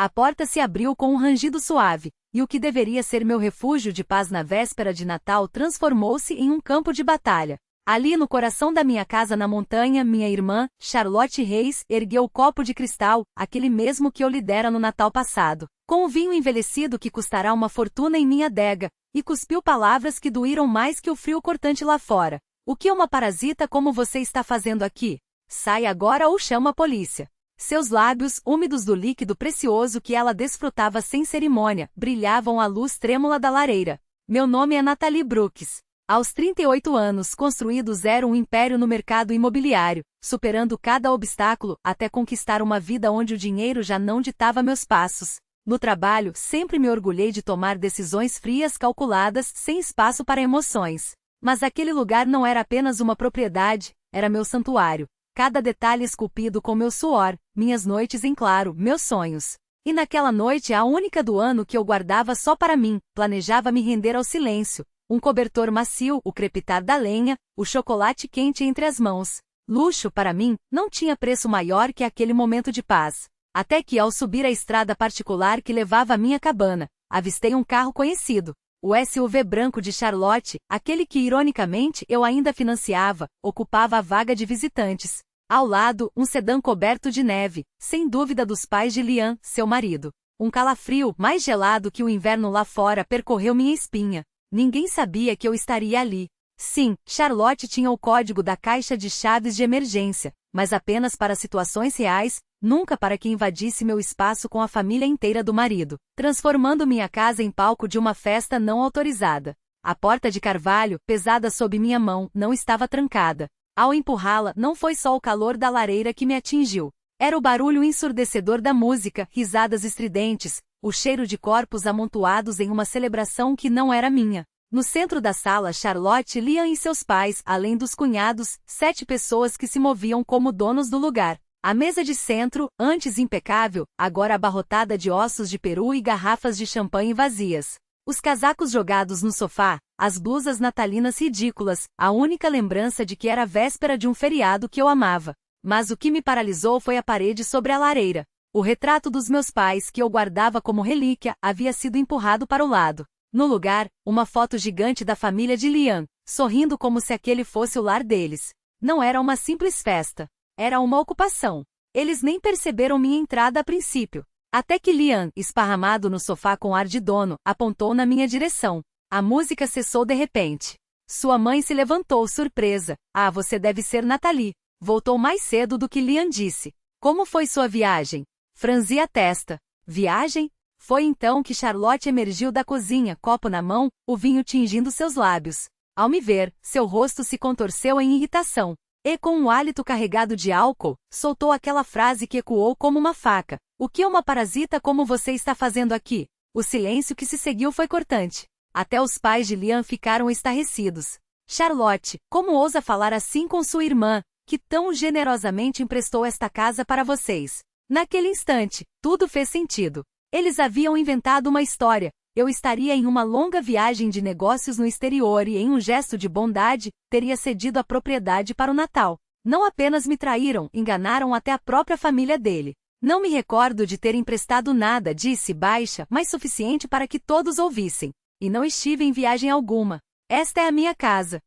A porta se abriu com um rangido suave, e o que deveria ser meu refúgio de paz na véspera de Natal transformou-se em um campo de batalha. Ali no coração da minha casa na montanha, minha irmã, Charlotte Reis, ergueu o copo de cristal, aquele mesmo que eu lhe dera no Natal passado, com o vinho envelhecido que custará uma fortuna em minha adega, e cuspiu palavras que doíram mais que o frio cortante lá fora. O que uma parasita como você está fazendo aqui? Sai agora ou chama a polícia. Seus lábios, úmidos do líquido precioso que ela desfrutava sem cerimônia, brilhavam à luz trêmula da lareira. Meu nome é Natalie Brooks. Aos 38 anos, construí do zero um império no mercado imobiliário, superando cada obstáculo, até conquistar uma vida onde o dinheiro já não ditava meus passos. No trabalho, sempre me orgulhei de tomar decisões frias calculadas, sem espaço para emoções. Mas aquele lugar não era apenas uma propriedade, era meu santuário. Cada detalhe esculpido com meu suor, minhas noites em claro, meus sonhos. E naquela noite, a única do ano que eu guardava só para mim, planejava me render ao silêncio. Um cobertor macio, o crepitar da lenha, o chocolate quente entre as mãos. Luxo, para mim, não tinha preço maior que aquele momento de paz. Até que, ao subir a estrada particular que levava à minha cabana, avistei um carro conhecido. O SUV branco de Charlotte, aquele que ironicamente eu ainda financiava, ocupava a vaga de visitantes. Ao lado, um sedã coberto de neve, sem dúvida dos pais de Liam, seu marido. Um calafrio, mais gelado que o inverno lá fora, percorreu minha espinha. Ninguém sabia que eu estaria ali. Sim, Charlotte tinha o código da caixa de chaves de emergência, mas apenas para situações reais, nunca para que invadisse meu espaço com a família inteira do marido, transformando minha casa em palco de uma festa não autorizada. A porta de carvalho, pesada sob minha mão, não estava trancada. Ao empurrá-la, não foi só o calor da lareira que me atingiu. Era o barulho ensurdecedor da música, risadas estridentes, o cheiro de corpos amontoados em uma celebração que não era minha. No centro da sala, Charlotte, Liam e seus pais, além dos cunhados, 7 pessoas que se moviam como donos do lugar. A mesa de centro, antes impecável, agora abarrotada de ossos de peru e garrafas de champanhe vazias. Os casacos jogados no sofá, as blusas natalinas ridículas, a única lembrança de que era véspera de um feriado que eu amava. Mas o que me paralisou foi a parede sobre a lareira. O retrato dos meus pais, que eu guardava como relíquia, havia sido empurrado para o lado. No lugar, uma foto gigante da família de Liam, sorrindo como se aquele fosse o lar deles. Não era uma simples festa. Era uma ocupação. Eles nem perceberam minha entrada a princípio. Até que Liam, esparramado no sofá com ar de dono, apontou na minha direção. A música cessou de repente. Sua mãe se levantou surpresa. Ah, você deve ser Natalie. Voltou mais cedo do que Liam disse. Como foi sua viagem? Franzi a testa. Viagem? Foi então que Charlotte emergiu da cozinha, copo na mão, o vinho tingindo seus lábios. Ao me ver, seu rosto se contorceu em irritação. E com um hálito carregado de álcool, soltou aquela frase que ecoou como uma faca. O que uma parasita como você está fazendo aqui? O silêncio que se seguiu foi cortante. Até os pais de Liam ficaram estarrecidos. Charlotte, como ousa falar assim com sua irmã, que tão generosamente emprestou esta casa para vocês? Naquele instante, tudo fez sentido. Eles haviam inventado uma história. Eu estaria em uma longa viagem de negócios no exterior e, em um gesto de bondade, teria cedido a propriedade para o Natal. Não apenas me traíram, enganaram até a própria família dele. Não me recordo de ter emprestado nada, disse baixa, mas suficiente para que todos ouvissem. E não estive em viagem alguma. Esta é a minha casa.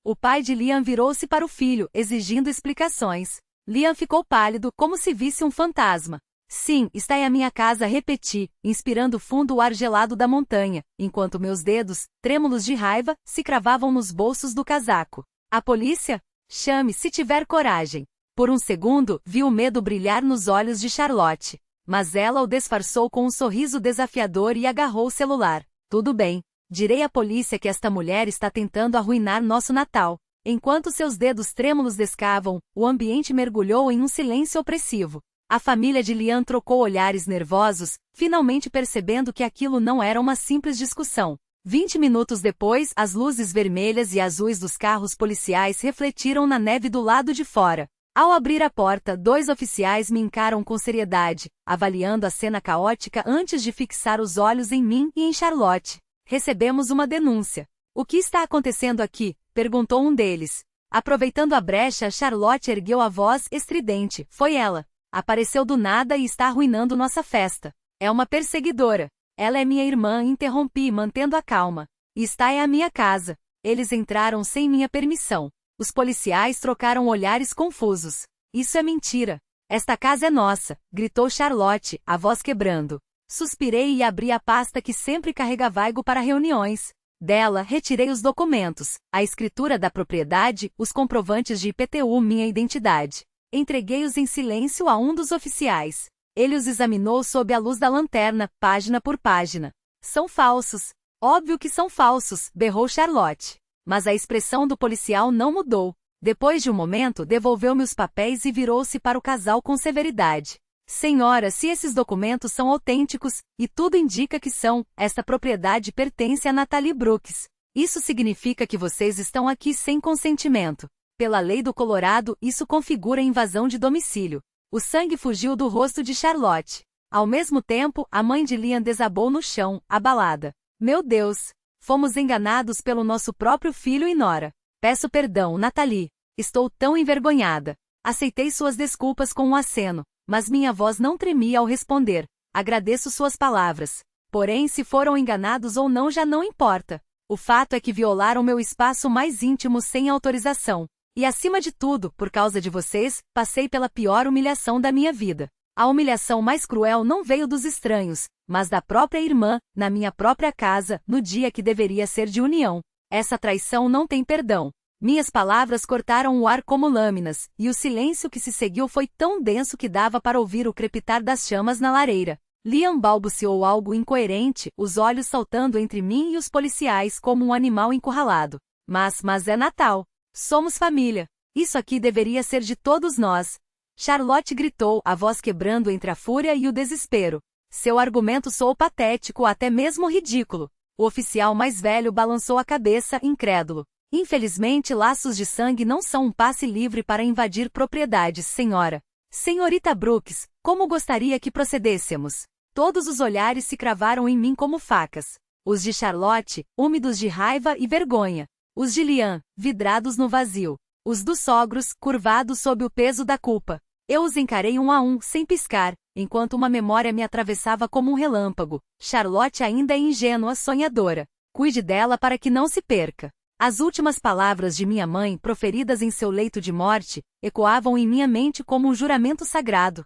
O pai de Liam virou-se para o filho, exigindo explicações. Liam ficou pálido, como se visse um fantasma. Sim, está em a minha casa, repeti, inspirando fundo o ar gelado da montanha, enquanto meus dedos, trêmulos de raiva, se cravavam nos bolsos do casaco. A polícia? Chame, se tiver coragem. Por um segundo, vi o medo brilhar nos olhos de Charlotte. Mas ela o disfarçou com um sorriso desafiador e agarrou o celular. Tudo bem. Direi à polícia que esta mulher está tentando arruinar nosso Natal. Enquanto seus dedos trêmulos descavam, o ambiente mergulhou em um silêncio opressivo. A família de Liam trocou olhares nervosos, finalmente percebendo que aquilo não era uma simples discussão. 20 minutos depois, as luzes vermelhas e azuis dos carros policiais refletiram na neve do lado de fora. Ao abrir a porta, 2 oficiais me encaram com seriedade, avaliando a cena caótica antes de fixar os olhos em mim e em Charlotte. Recebemos uma denúncia. O que está acontecendo aqui? Perguntou um deles. Aproveitando a brecha, Charlotte ergueu a voz estridente. Foi ela. Apareceu do nada e está arruinando nossa festa. É uma perseguidora. Ela é minha irmã, interrompi, mantendo a calma. Esta é a minha casa. Eles entraram sem minha permissão. Os policiais trocaram olhares confusos. Isso é mentira. Esta casa é nossa, gritou Charlotte, a voz quebrando. Suspirei e abri a pasta que sempre carregava algo para reuniões. Dela, retirei os documentos, a escritura da propriedade, os comprovantes de IPTU, minha identidade. Entreguei-os em silêncio a um dos oficiais. Ele os examinou sob a luz da lanterna, página por página. São falsos. Óbvio que são falsos, berrou Charlotte. Mas a expressão do policial não mudou. Depois de um momento, devolveu-me os papéis e virou-se para o casal com severidade. Senhora, se esses documentos são autênticos, e tudo indica que são, esta propriedade pertence a Natalie Brooks. Isso significa que vocês estão aqui sem consentimento. Pela lei do Colorado, isso configura invasão de domicílio. O sangue fugiu do rosto de Charlotte. Ao mesmo tempo, a mãe de Liam desabou no chão, abalada. Meu Deus! Fomos enganados pelo nosso próprio filho e nora. Peço perdão, Natalie. Estou tão envergonhada. Aceitei suas desculpas com um aceno, mas minha voz não tremia ao responder. Agradeço suas palavras. Porém, se foram enganados ou não já não importa. O fato é que violaram meu espaço mais íntimo sem autorização. E acima de tudo, por causa de vocês, passei pela pior humilhação da minha vida. A humilhação mais cruel não veio dos estranhos, mas da própria irmã, na minha própria casa, no dia que deveria ser de união. Essa traição não tem perdão. Minhas palavras cortaram o ar como lâminas, e o silêncio que se seguiu foi tão denso que dava para ouvir o crepitar das chamas na lareira. Liam balbuciou algo incoerente, os olhos saltando entre mim e os policiais como um animal encurralado. Mas é Natal. Somos família. Isso aqui deveria ser de todos nós. Charlotte gritou, a voz quebrando entre a fúria e o desespero. Seu argumento soou patético, até mesmo ridículo. O oficial mais velho balançou a cabeça, incrédulo. Infelizmente, laços de sangue não são um passe livre para invadir propriedades, senhora. Senhorita Brooks, como gostaria que procedêssemos? Todos os olhares se cravaram em mim como facas. Os de Charlotte, úmidos de raiva e vergonha. Os de Liam, vidrados no vazio. Os dos sogros, curvados sob o peso da culpa. Eu os encarei um a um, sem piscar, enquanto uma memória me atravessava como um relâmpago. Charlotte ainda é ingênua, sonhadora. Cuide dela para que não se perca. As últimas palavras de minha mãe, proferidas em seu leito de morte, ecoavam em minha mente como um juramento sagrado.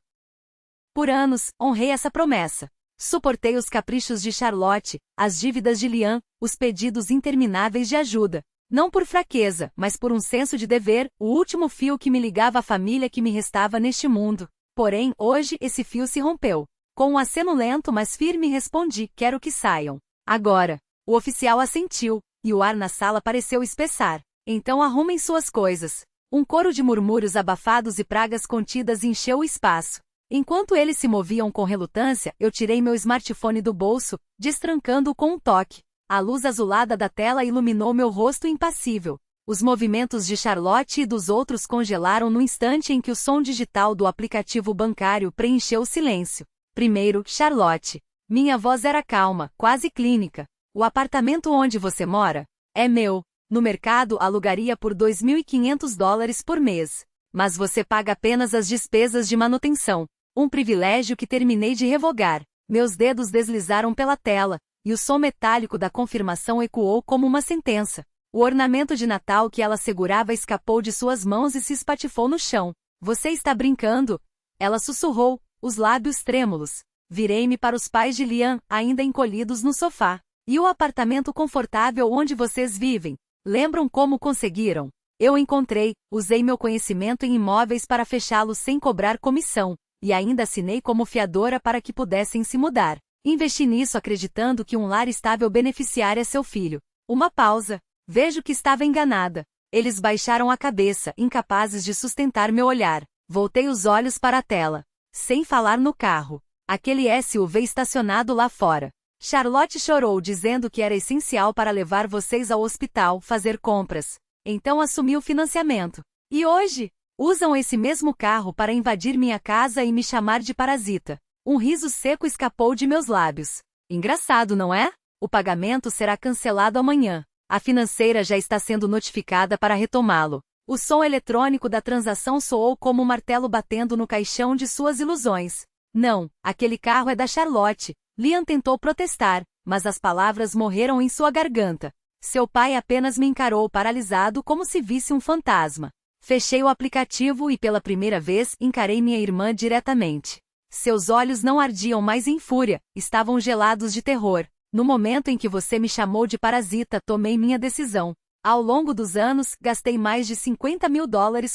Por anos, honrei essa promessa. Suportei os caprichos de Charlotte, as dívidas de Liam, os pedidos intermináveis de ajuda. Não por fraqueza, mas por um senso de dever, o último fio que me ligava à família que me restava neste mundo. Porém, hoje, esse fio se rompeu. Com um aceno lento mas firme respondi, quero que saiam. Agora. O oficial assentiu, e o ar na sala pareceu espessar. Então arrumem suas coisas. Um coro de murmúrios abafados e pragas contidas encheu o espaço. Enquanto eles se moviam com relutância, eu tirei meu smartphone do bolso, destrancando-o com um toque. A luz azulada da tela iluminou meu rosto impassível. Os movimentos de Charlotte e dos outros congelaram no instante em que o som digital do aplicativo bancário preencheu o silêncio. Primeiro, Charlotte. Minha voz era calma, quase clínica. O apartamento onde você mora? É meu. No mercado alugaria por $2.500 por mês. Mas você paga apenas as despesas de manutenção. Um privilégio que terminei de revogar. Meus dedos deslizaram pela tela, e o som metálico da confirmação ecoou como uma sentença. O ornamento de Natal que ela segurava escapou de suas mãos e se espatifou no chão. Você está brincando? Ela sussurrou, os lábios trêmulos. Virei-me para os pais de Liam, ainda encolhidos no sofá. E o apartamento confortável onde vocês vivem? Lembram como conseguiram? Eu encontrei, usei meu conhecimento em imóveis para fechá-lo sem cobrar comissão, e ainda assinei como fiadora para que pudessem se mudar. Investi nisso acreditando que um lar estável beneficiaria seu filho. Uma pausa. Vejo que estava enganada. Eles baixaram a cabeça, incapazes de sustentar meu olhar. Voltei os olhos para a tela. Sem falar no carro. Aquele SUV estacionado lá fora. Charlotte chorou dizendo que era essencial para levar vocês ao hospital, fazer compras. Então assumi o financiamento. E hoje? Usam esse mesmo carro para invadir minha casa e me chamar de parasita. Um riso seco escapou de meus lábios. Engraçado, não é? O pagamento será cancelado amanhã. A financeira já está sendo notificada para retomá-lo. O som eletrônico da transação soou como um martelo batendo no caixão de suas ilusões. Não, aquele carro é da Charlotte. Liam tentou protestar, mas as palavras morreram em sua garganta. Seu pai apenas me encarou paralisado como se visse um fantasma. Fechei o aplicativo e pela primeira vez encarei minha irmã diretamente. Seus olhos não ardiam mais em fúria, estavam gelados de terror. No momento em que você me chamou de parasita, tomei minha decisão. Ao longo dos anos, gastei mais de $50 mil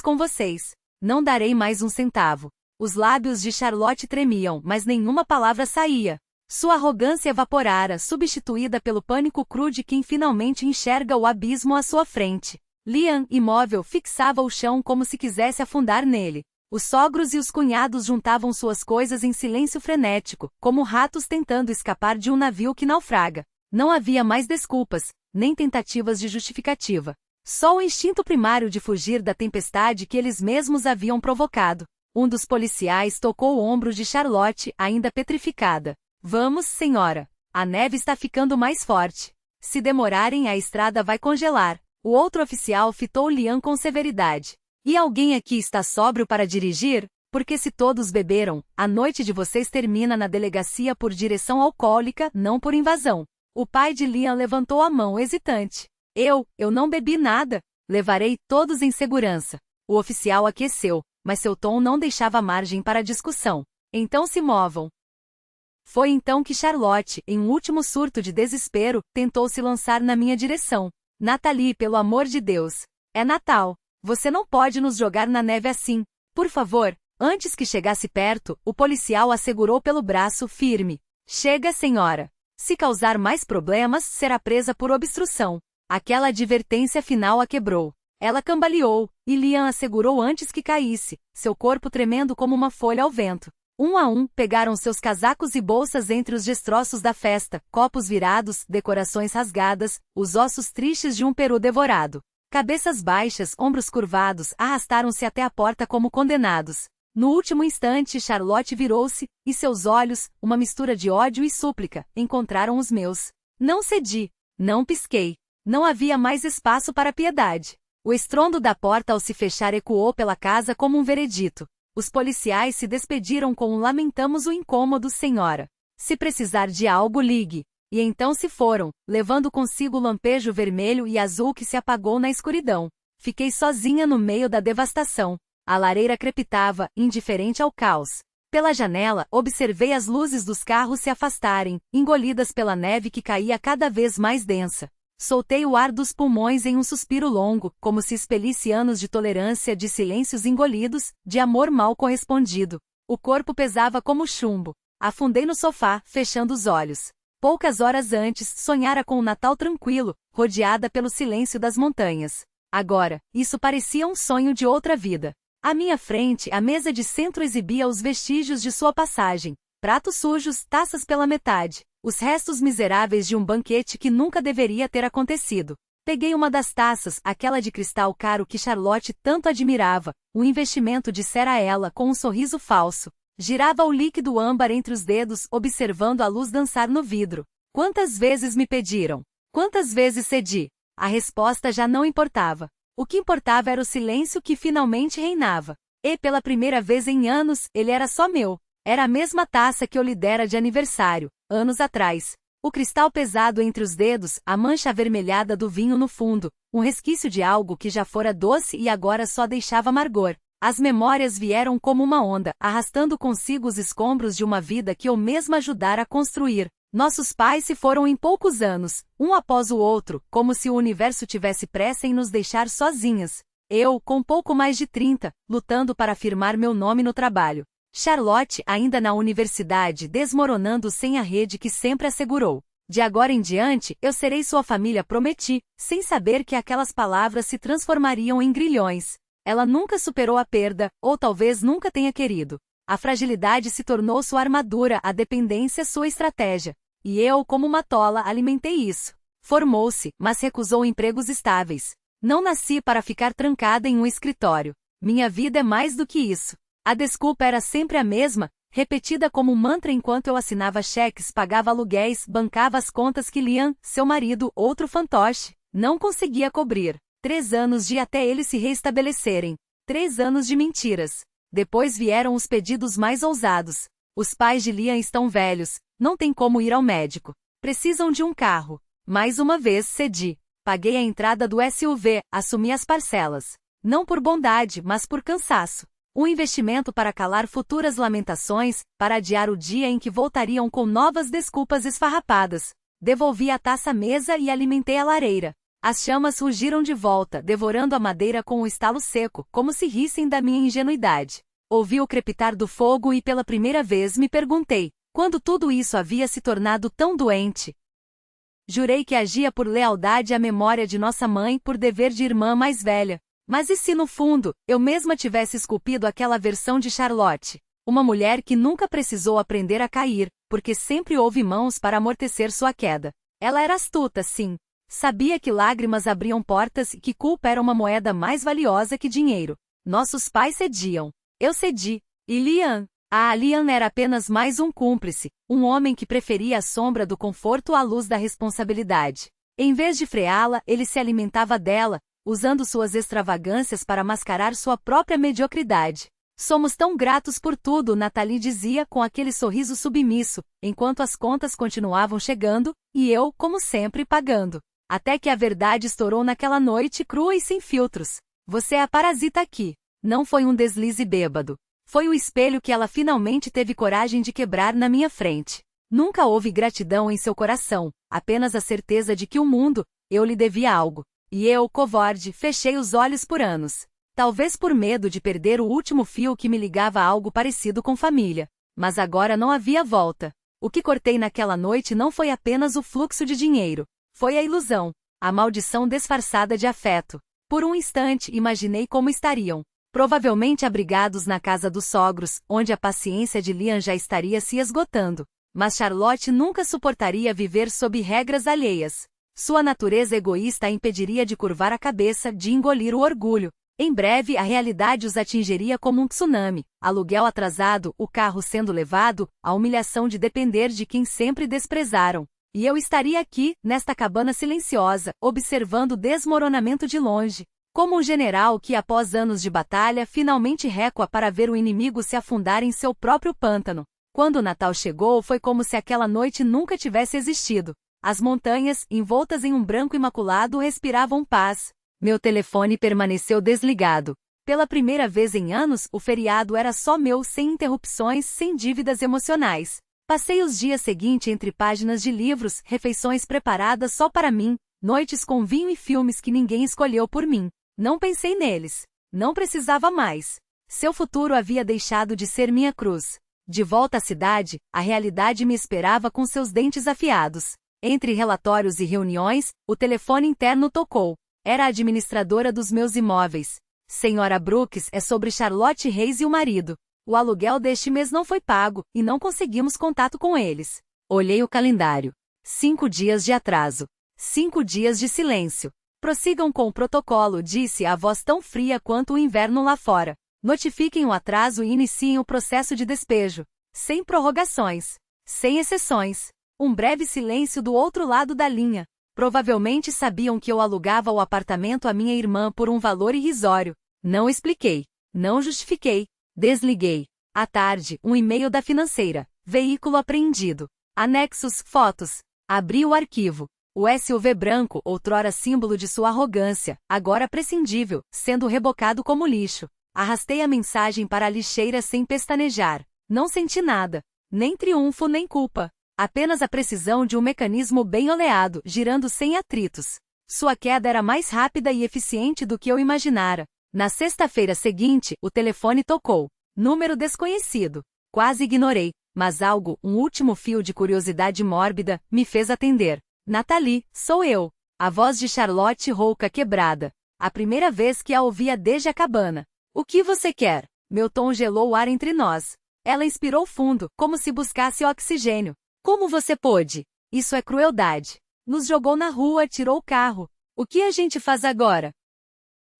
com vocês. Não darei mais um centavo. Os lábios de Charlotte tremiam, mas nenhuma palavra saía. Sua arrogância evaporara, substituída pelo pânico cru de quem finalmente enxerga o abismo à sua frente. Liam, imóvel, fixava o chão como se quisesse afundar nele. Os sogros e os cunhados juntavam suas coisas em silêncio frenético, como ratos tentando escapar de um navio que naufraga. Não havia mais desculpas, nem tentativas de justificativa. Só o instinto primário de fugir da tempestade que eles mesmos haviam provocado. Um dos policiais tocou o ombro de Charlotte, ainda petrificada. Vamos, senhora. A neve está ficando mais forte. Se demorarem, a estrada vai congelar. O outro oficial fitou Liam com severidade. E alguém aqui está sóbrio para dirigir? Porque se todos beberam, a noite de vocês termina na delegacia por direção alcoólica, não por invasão. O pai de Liam levantou a mão hesitante. Eu não bebi nada. Levarei todos em segurança. O oficial aqueceu, mas seu tom não deixava margem para discussão. Então se movam. Foi então que Charlotte, em um último surto de desespero, tentou se lançar na minha direção. Nathalie, pelo amor de Deus. É Natal. Você não pode nos jogar na neve assim. Por favor. Antes que chegasse perto, o policial a segurou pelo braço firme. Chega, senhora. Se causar mais problemas, será presa por obstrução. Aquela advertência final a quebrou. Ela cambaleou, e Liam a segurou antes que caísse, seu corpo tremendo como uma folha ao vento. Um a um, pegaram seus casacos e bolsas entre os destroços da festa, copos virados, decorações rasgadas, os ossos tristes de um peru devorado. Cabeças baixas, ombros curvados, arrastaram-se até a porta como condenados. No último instante, Charlotte virou-se, e seus olhos, uma mistura de ódio e súplica, encontraram os meus. Não cedi. Não pisquei. Não havia mais espaço para piedade. O estrondo da porta ao se fechar ecoou pela casa como um veredito. Os policiais se despediram com um "lamentamos o incômodo, senhora. Se precisar de algo, ligue." E então se foram, levando consigo o lampejo vermelho e azul que se apagou na escuridão. Fiquei sozinha no meio da devastação. A lareira crepitava, indiferente ao caos. Pela janela, observei as luzes dos carros se afastarem, engolidas pela neve que caía cada vez mais densa. Soltei o ar dos pulmões em um suspiro longo, como se expelisse anos de tolerância, de silêncios engolidos, de amor mal correspondido. O corpo pesava como chumbo. Afundei no sofá, fechando os olhos. Poucas horas antes, sonhara com um Natal tranquilo, rodeada pelo silêncio das montanhas. Agora, isso parecia um sonho de outra vida. À minha frente, a mesa de centro exibia os vestígios de sua passagem. Pratos sujos, taças pela metade. Os restos miseráveis de um banquete que nunca deveria ter acontecido. Peguei uma das taças, aquela de cristal caro que Charlotte tanto admirava. Um investimento, dissera ela com um sorriso falso. Girava o líquido âmbar entre os dedos, observando a luz dançar no vidro. Quantas vezes me pediram? Quantas vezes cedi? A resposta já não importava. O que importava era o silêncio que finalmente reinava. E, pela primeira vez em anos, ele era só meu. Era a mesma taça que eu lhe dera de aniversário, anos atrás. O cristal pesado entre os dedos, a mancha avermelhada do vinho no fundo, um resquício de algo que já fora doce e agora só deixava amargor. As memórias vieram como uma onda, arrastando consigo os escombros de uma vida que eu mesma ajudara a construir. Nossos pais se foram em poucos anos, um após o outro, como se o universo tivesse pressa em nos deixar sozinhas. Eu, com pouco mais de 30, lutando para afirmar meu nome no trabalho. Charlotte, ainda na universidade, desmoronando sem a rede que sempre assegurou. De agora em diante, eu serei sua família, prometi, sem saber que aquelas palavras se transformariam em grilhões. Ela nunca superou a perda, ou talvez nunca tenha querido. A fragilidade se tornou sua armadura, a dependência sua estratégia. E eu, como uma tola, alimentei isso. Formou-se, mas recusou empregos estáveis. Não nasci para ficar trancada em um escritório. Minha vida é mais do que isso. A desculpa era sempre a mesma, repetida como um mantra enquanto eu assinava cheques, pagava aluguéis, bancava as contas que Liam, seu marido, outro fantoche, não conseguia cobrir. 3 anos de até eles se reestabelecerem. 3 anos de mentiras. Depois vieram os pedidos mais ousados. Os pais de Liam estão velhos, não tem como ir ao médico. Precisam de um carro. Mais uma vez cedi. Paguei a entrada do SUV, assumi as parcelas. Não por bondade, mas por cansaço. Um investimento para calar futuras lamentações, para adiar o dia em que voltariam com novas desculpas esfarrapadas. Devolvi a taça à mesa e alimentei a lareira. As chamas rugiram de volta, devorando a madeira com um estalo seco, como se rissem da minha ingenuidade. Ouvi o crepitar do fogo e pela primeira vez me perguntei, quando tudo isso havia se tornado tão doente? Jurei que agia por lealdade à memória de nossa mãe, por dever de irmã mais velha. Mas e se no fundo, eu mesma tivesse esculpido aquela versão de Charlotte? Uma mulher que nunca precisou aprender a cair, porque sempre houve mãos para amortecer sua queda. Ela era astuta, sim. Sabia que lágrimas abriam portas e que culpa era uma moeda mais valiosa que dinheiro. Nossos pais cediam. Eu cedi. E Liam? Liam era apenas mais um cúmplice, um homem que preferia a sombra do conforto à luz da responsabilidade. Em vez de freá-la, ele se alimentava dela, usando suas extravagâncias para mascarar sua própria mediocridade. Somos tão gratos por tudo, Nathalie dizia com aquele sorriso submisso, enquanto as contas continuavam chegando, e eu, como sempre, pagando. Até que a verdade estourou naquela noite crua e sem filtros. Você é a parasita aqui. Não foi um deslize bêbado. Foi o espelho que ela finalmente teve coragem de quebrar na minha frente. Nunca houve gratidão em seu coração, apenas a certeza de que o mundo, eu lhe devia algo. E eu, covarde, fechei os olhos por anos. Talvez por medo de perder o último fio que me ligava a algo parecido com família. Mas agora não havia volta. O que cortei naquela noite não foi apenas o fluxo de dinheiro. Foi a ilusão, a maldição disfarçada de afeto. Por um instante imaginei como estariam. Provavelmente abrigados na casa dos sogros, onde a paciência de Liam já estaria se esgotando. Mas Charlotte nunca suportaria viver sob regras alheias. Sua natureza egoísta a impediria de curvar a cabeça, de engolir o orgulho. Em breve a realidade os atingiria como um tsunami, aluguel atrasado, o carro sendo levado, a humilhação de depender de quem sempre desprezaram. E eu estaria aqui, nesta cabana silenciosa, observando o desmoronamento de longe. Como um general que após anos de batalha finalmente recua para ver o inimigo se afundar em seu próprio pântano. Quando o Natal chegou foi como se aquela noite nunca tivesse existido. As montanhas, envoltas em um branco imaculado, respiravam paz. Meu telefone permaneceu desligado. Pela primeira vez em anos, o feriado era só meu, sem interrupções, sem dívidas emocionais. Passei os dias seguintes entre páginas de livros, refeições preparadas só para mim, noites com vinho e filmes que ninguém escolheu por mim. Não pensei neles. Não precisava mais. Seu futuro havia deixado de ser minha cruz. De volta à cidade, a realidade me esperava com seus dentes afiados. Entre relatórios e reuniões, o telefone interno tocou. Era a administradora dos meus imóveis. Senhora Brooks, é sobre Charlotte Reis e o marido. O aluguel deste mês não foi pago, e não conseguimos contato com eles. Olhei o calendário. 5 dias de atraso. 5 dias de silêncio. Prossigam com o protocolo, disse a voz tão fria quanto o inverno lá fora. Notifiquem o atraso e iniciem o processo de despejo. Sem prorrogações. Sem exceções. Um breve silêncio do outro lado da linha. Provavelmente sabiam que eu alugava o apartamento à minha irmã por um valor irrisório. Não expliquei. Não justifiquei. Desliguei. À tarde, um e-mail da financeira. Veículo apreendido. Anexos, fotos. Abri o arquivo. O SUV branco, outrora símbolo de sua arrogância, agora prescindível, sendo rebocado como lixo. Arrastei a mensagem para a lixeira sem pestanejar. Não senti nada. Nem triunfo nem culpa. Apenas a precisão de um mecanismo bem oleado, girando sem atritos. Sua queda era mais rápida e eficiente do que eu imaginara. Na sexta-feira seguinte, o telefone tocou. Número desconhecido. Quase ignorei, mas algo, um último fio de curiosidade mórbida, me fez atender. Nathalie, sou eu. A voz de Charlotte rouca quebrada. A primeira vez que a ouvia desde a cabana. O que você quer? Meu tom gelou o ar entre nós. Ela inspirou fundo, como se buscasse oxigênio. Como você pôde? Isso é crueldade. Nos jogou na rua, tirou o carro. O que a gente faz agora?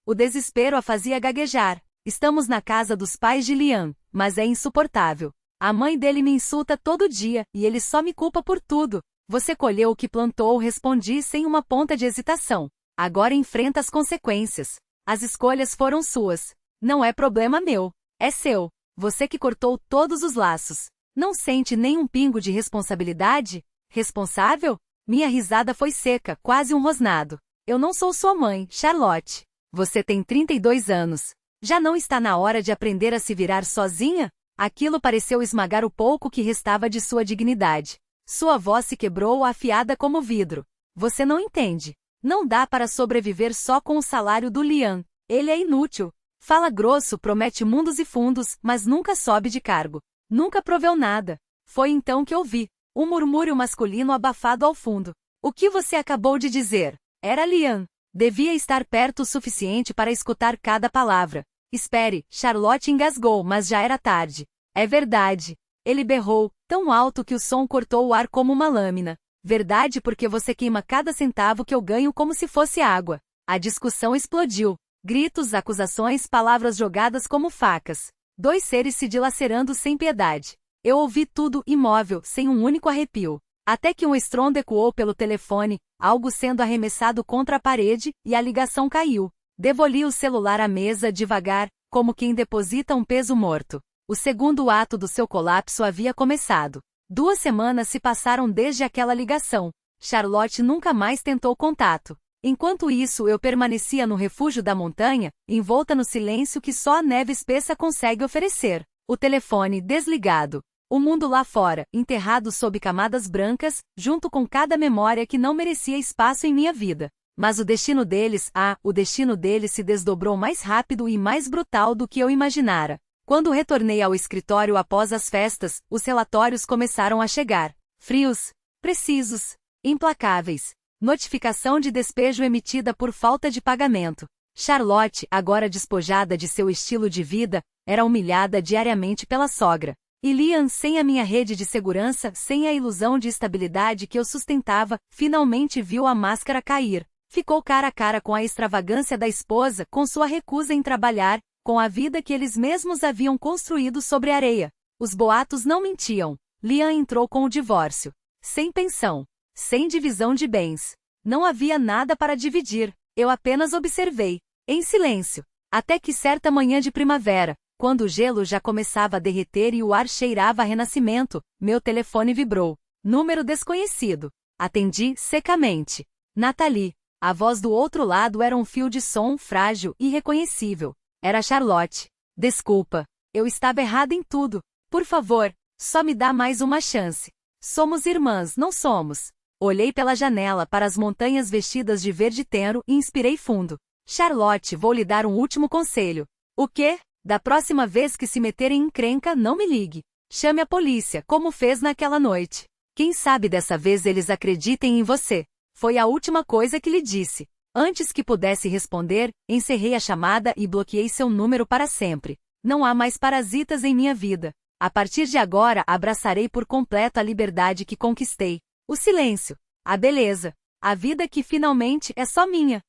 O desespero a fazia gaguejar. Estamos na casa dos pais de Liam, mas é insuportável. A mãe dele me insulta todo dia, e ele só me culpa por tudo. Você colheu o que plantou, respondi sem uma ponta de hesitação. Agora enfrenta as consequências. As escolhas foram suas. Não é problema meu. É seu. Você que cortou todos os laços. Não sente nem um pingo de responsabilidade? Responsável? Minha risada foi seca, quase um rosnado. Eu não sou sua mãe, Charlotte. Você tem 32 anos. Já não está na hora de aprender a se virar sozinha? Aquilo pareceu esmagar o pouco que restava de sua dignidade. Sua voz se quebrou afiada como vidro. Você não entende. Não dá para sobreviver só com o salário do Liam. Ele é inútil. Fala grosso, promete mundos e fundos, mas nunca sobe de cargo. Nunca proveu nada. Foi então que ouvi um murmúrio masculino abafado ao fundo. O que você acabou de dizer? Era Liam. Devia estar perto o suficiente para escutar cada palavra. Espere, Charlotte engasgou, mas já era tarde. É verdade. Ele berrou, tão alto que o som cortou o ar como uma lâmina. Verdade, porque você queima cada centavo que eu ganho como se fosse água. A discussão explodiu. Gritos, acusações, palavras jogadas como facas. Dois seres se dilacerando sem piedade. Eu ouvi tudo imóvel, sem um único arrepio. Até que um estrondo ecoou pelo telefone, algo sendo arremessado contra a parede, e a ligação caiu. Devoli o celular à mesa devagar, como quem deposita um peso morto. O segundo ato do seu colapso havia começado. 2 semanas se passaram desde aquela ligação. Charlotte nunca mais tentou contato. Enquanto isso, eu permanecia no refúgio da montanha, envolta no silêncio que só a neve espessa consegue oferecer. O telefone desligado. O mundo lá fora, enterrado sob camadas brancas, junto com cada memória que não merecia espaço em minha vida. Mas o destino deles se desdobrou mais rápido e mais brutal do que eu imaginara. Quando retornei ao escritório após as festas, os relatórios começaram a chegar. Frios, precisos, implacáveis. Notificação de despejo emitida por falta de pagamento. Charlotte, agora despojada de seu estilo de vida, era humilhada diariamente pela sogra. E Liam, sem a minha rede de segurança, sem a ilusão de estabilidade que eu sustentava, finalmente viu a máscara cair. Ficou cara a cara com a extravagância da esposa, com sua recusa em trabalhar, com a vida que eles mesmos haviam construído sobre a areia. Os boatos não mentiam. Liam entrou com o divórcio. Sem pensão. Sem divisão de bens. Não havia nada para dividir. Eu apenas observei, em silêncio. Até que certa manhã de primavera, quando o gelo já começava a derreter e o ar cheirava a renascimento, meu telefone vibrou. Número desconhecido. Atendi secamente. Nathalie. A voz do outro lado era um fio de som frágil e irreconhecível. Era Charlotte. Desculpa. Eu estava errada em tudo. Por favor, só me dá mais uma chance. Somos irmãs, não somos? Olhei pela janela para as montanhas vestidas de verde tenro e inspirei fundo. Charlotte, vou lhe dar um último conselho. O quê? Da próxima vez que se meter em encrenca, não me ligue. Chame a polícia, como fez naquela noite. Quem sabe dessa vez eles acreditem em você. Foi a última coisa que lhe disse. Antes que pudesse responder, encerrei a chamada e bloqueei seu número para sempre. Não há mais parasitas em minha vida. A partir de agora, abraçarei por completo a liberdade que conquistei. O silêncio. A beleza. A vida que finalmente é só minha.